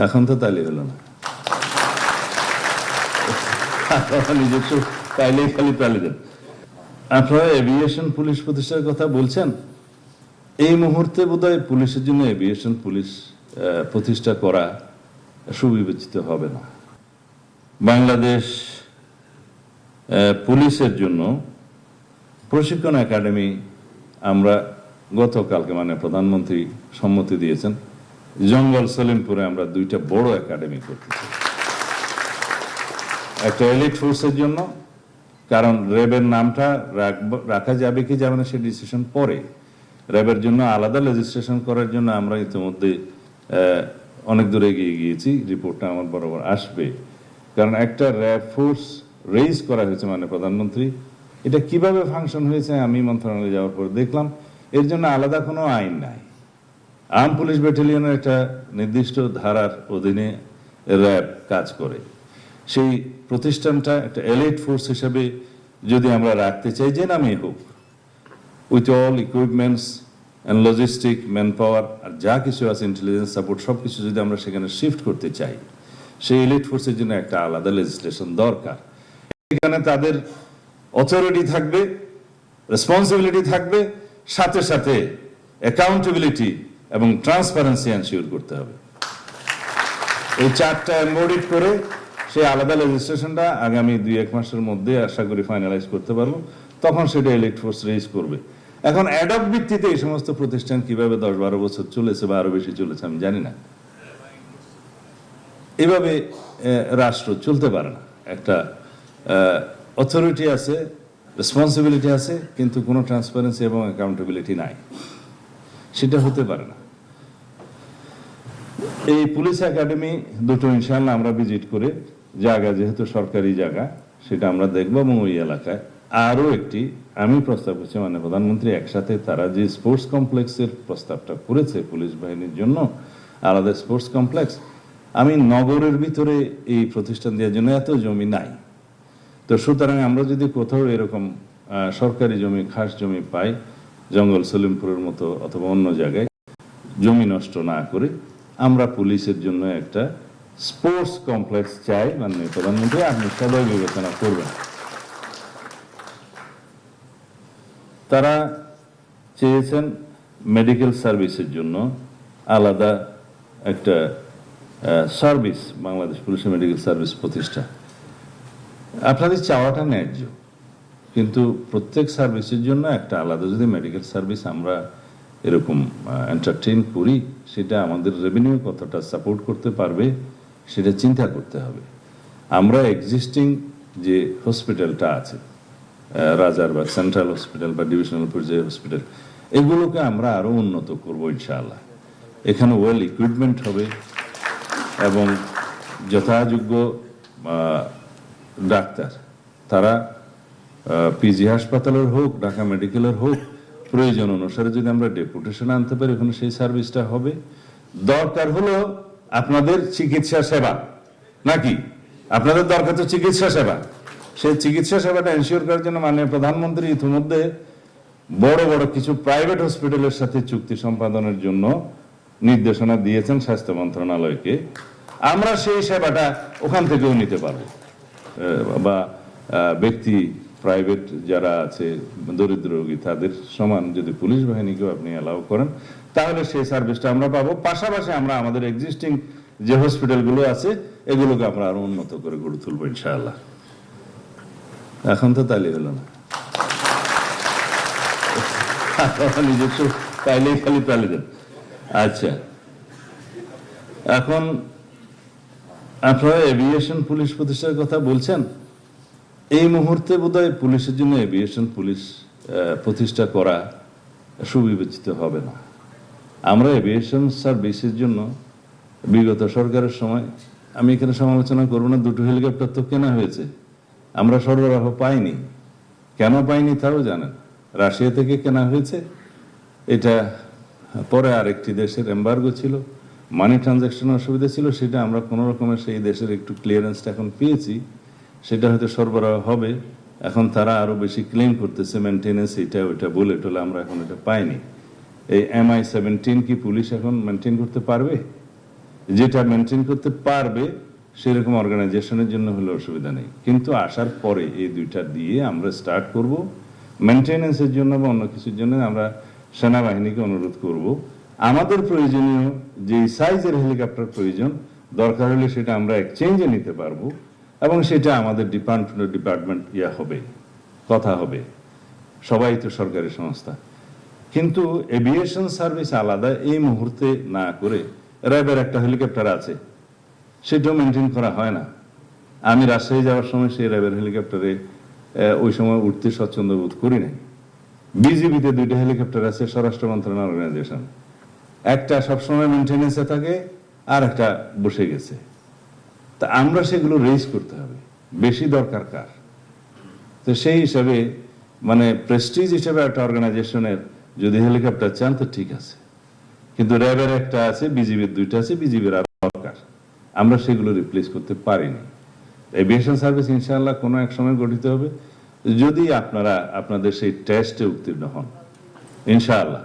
এখন তো তাইলে হলো না, নিজস্ব তাইলেই খালি তালে দেন। আপনারা এভিয়েশন পুলিশ প্রতিষ্ঠার কথা বলছেন, এই মুহূর্তে বোধহয় পুলিশের জন্য এভিয়েশন পুলিশ প্রতিষ্ঠা করা সুবিবেচিত হবে না। বাংলাদেশ পুলিশের জন্য প্রশিক্ষণ একাডেমি আমরা গতকালকে মানে প্রধানমন্ত্রী সম্মতি দিয়েছেন, জঙ্গল সলিমপুরে আমরা 2টা বড় একাডেমি করতেছি। একটা এলিট ফোর্সের জন্য, কারণ র্যাবের নামটা রাখা যাবে কি যাবে না সে ডিসিশন পরে। র্যাবের জন্য আলাদা লেজিসলেশন করার জন্য আমরা ইতিমধ্যে অনেক দূরে এগিয়ে গিয়েছি, রিপোর্টটা আমার বরাবর আসবে। কারণ একটা র্যাব ফোর্স রেইজ করা হয়েছে মানে প্রধানমন্ত্রী, এটা কিভাবে ফাংশন হয়েছে আমি মন্ত্রণালয়ে যাওয়ার পর দেখলাম, এর জন্য আলাদা কোনো আইন নাই। আর্ম পুলিশ ব্যাটালিয়নের একটা নির্দিষ্ট ধারার অধীনে র্যাব কাজ করে। সেই প্রতিষ্ঠানটা একটা এলিট ফোর্স হিসেবে যদি আমরা রাখতে চাই, যে নামে হোক, with all equipments and logistic, man power আর যা কিছু আছে, ইন্টেলিজেন্স সাপোর্ট, সব কিছু যদি আমরা সেখানে শিফট করতে চাই, সেই এলিট ফোর্সের জন্য একটা আলাদা লেজিসলেশন দরকার। এখানে তাদের অথরিটি থাকবে, রেসপন্সিবিলিটি থাকবে, সাথে সাথে অ্যাকাউন্টেবিলিটি এবং ট্রান্সপারেন্সি এনশিওর করতে হবে। এই 4টা এমবডিড করে সেই আলাদা লেজিসলেশনটা আগামী 2-1 মাসের মধ্যে আশা করি ফাইনালাইজ করতে পারবো, তখন সেটা এলিট ফোর্স রেইজ করবে। এখন অ্যাডপ ভিত্তিতে এই সমস্ত প্রতিষ্ঠান কিভাবে 10-12 বছর চলেছে বা আরো বেশি চলেছে আমি জানি না। এভাবে রাষ্ট্র চলতে পারে না। একটা অথরিটি আছে, রেসপন্সিবিলিটি আছে, কিন্তু কোনো ট্রান্সপারেন্সি এবং অ্যাকাউন্টেবিলিটি নাই, সেটা হতে পারে না। এই পুলিশ একাডেমি 2টো ইনশাআল্লাহ আমরা ভিজিট করে, জায়গা যেহেতু সরকারি জায়গা সেটা আমরা দেখবো, এবং ওই এলাকায় আরো একটি আমি প্রস্তাব করছি মানে প্রধানমন্ত্রী একসাথে তারা যে স্পোর্টস কমপ্লেক্সের প্রস্তাবটা করেছে পুলিশ বাহিনীর জন্য, আলাদা স্পোর্টস কমপ্লেক্স, আমি নগরের ভিতরে এই প্রতিষ্ঠান দেওয়ার জন্য এত জমি নাই। তো সুতরাং আমরা যদি কোথাও এরকম সরকারি জমি, খাস জমি পাই, জঙ্গল সলিমপুরের মতো অথবা অন্য জায়গায়, জমি নষ্ট না করে আমরা পুলিশের জন্য একটা স্পোর্টস কমপ্লেক্স চাই। মাননীয় প্রধানমন্ত্রী আপনি সবাই বিবেচনা করবেন। তারা চেয়েছেন মেডিকেল সার্ভিসের জন্য আলাদা একটা সার্ভিস, বাংলাদেশ পুলিশের মেডিকেল সার্ভিস প্রতিষ্ঠা। আপনাদের চাওয়াটা ন্যায্য, কিন্তু প্রত্যেক সার্ভিসের জন্য একটা আলাদা যদি মেডিকেল সার্ভিস আমরা এরকম এন্টারটেইন করি, সেটা আমাদের রেভিনিউ কতটা সাপোর্ট করতে পারবে সেটা চিন্তা করতে হবে। আমরা এক্সিস্টিং যে হসপিটালটা আছে, রাজারবাগ সেন্ট্রাল হসপিটাল বা ডিভিশনাল পর্যায়ে হসপিটাল, এগুলোকে আমরা আরো উন্নত করব ইনশাআল্লাহ। এখানে ওয়েল ইকুইপমেন্ট হবে এবং যথাযোগ্য ডাক্তার, তারা পিজি হাসপাতালের হোক, ঢাকা মেডিকেলের হোক, প্রয়োজন অনুসারে যদি আমরা ডেপুটেশন আনতে পারি ওখানে সেই সার্ভিসটা হবে। দরকার হলো আপনাদের চিকিৎসা সেবা, নাকি আপনাদের দরকার তো চিকিৎসা সেবা, সেই চিকিৎসা সেবাটা এনশিওর করার জন্য মাননীয় প্রধানমন্ত্রী ইতিমধ্যে বড় বড় কিছু প্রাইভেট হসপিটালের সাথে চুক্তি সম্পাদনের জন্য নির্দেশনা দিয়েছেন স্বাস্থ্য মন্ত্রণালয়কে। আমরা সেই সেবাটা ওখান থেকেও নিতে পারবো, বা ব্যক্তি প্রাইভেট যারা আছে দরিদ্র রোগী তাদের সমান যদি পুলিশ বাহিনীকেও আপনি অ্যালাউ করেন, তাহলে সেই সার্ভিসটা আমরা পাবো। পাশাপাশি আমরা আমাদের এক্সিস্টিং যে হসপিটালগুলো আছে এগুলোকে আমরা আরো উন্নত করে গড়ে তুলবো ইনশাআল্লাহ। এখন তো তাইলে হলো না, নিজস্ব তাইলেই খালি তালে দেন। আচ্ছা, এখন আপনারা এভিয়েশন পুলিশ প্রতিষ্ঠার কথা বলছেন, এই মুহূর্তে বোধহয় পুলিশের জন্য এভিয়েশন পুলিশ প্রতিষ্ঠা করা সুবিবেচিত হবে না। আমরা এভিয়েশন সার্ভিসের জন্য বিগত সরকারের সময়, আমি এখানে সমালোচনা করবো না, 2টো হেলিকপ্টার তো কেনা হয়েছে, আমরা সরবরাহ পাইনি। কেন পাইনি তাও জানেন, রাশিয়া থেকে কেনা হয়েছে, এটা পরে আরেকটি দেশের এম্বার্গো ছিল, মানি ট্রানজাকশন অসুবিধা ছিল, সেটা আমরা কোনো রকমের সেই দেশের একটু ক্লিয়ারেন্সটা এখন পেয়েছি, সেটা হয়তো সরবরাহ হবে। এখন তারা আরো বেশি ক্লেম করতেছে মেনটেনেন্স, এটা ওইটা বলে টোলে আমরা এখন এটা পাইনি। এই MI-17 কি পুলিশ এখন মেনটেন করতে পারবে? যেটা মেনটেন করতে পারবে সেরকম অর্গানাইজেশনের জন্য হলে অসুবিধা নেই, কিন্তু আসার পরে এই দুইটা দিয়ে আমরা স্টার্ট করব। মেনটেন্যান্সের জন্য বা অন্য কিছুর জন্য আমরা সেনাবাহিনীকে অনুরোধ করব, আমাদের প্রয়োজনীয় যে সাইজের হেলিকপ্টার প্রয়োজন, দরকার হলে সেটা আমরা এক্সচেঞ্জে নিতে পারবো, এবং সেটা আমাদের ডিপার্টমেন্ট হবে, কথা হবে, সবাই তো সরকারি সংস্থা। কিন্তু এভিয়েশন সার্ভিস আলাদা এই মুহূর্তে না করে র্যাবের একটা হেলিকপ্টার আছে, সেটাও মেনটেন করা হয় না। আমি রাজশাহী যাওয়ার সময় সেই র্যাবের হেলিকপ্টারে ওই সময় উঠতে স্বচ্ছন্দ বোধ করি নাই। বিজিবিতে 2টা হেলিকপ্টার আছে, স্বরাষ্ট্র মন্ত্রণালয় অর্গানাইজেশন, একটা সবসময় মেনটেন্যান্সে থাকে আর একটা বসে গেছে। তা আমরা সেগুলো রেজ করতে হবে, বেশি দরকার কার। তো সেই হিসাবে মানে প্রেস্টিজ হিসেবে একটা অর্গানাইজেশনের যদি হেলিকপ্টার চান তো ঠিক আছে, কিন্তু র্যাবের একটা আছে, বিজিবির 2টা আছে, বিজিবির আর দরকার, আমরা সেগুলো রিপ্লেস করতে পারিনি। এভিয়েশন সার্ভিস ইনশাআল্লাহ কোনো এক সময় গঠিত হবে, যদি আপনারা আপনাদের সেই টেস্টে উত্তীর্ণ হন ইনশাআল্লাহ।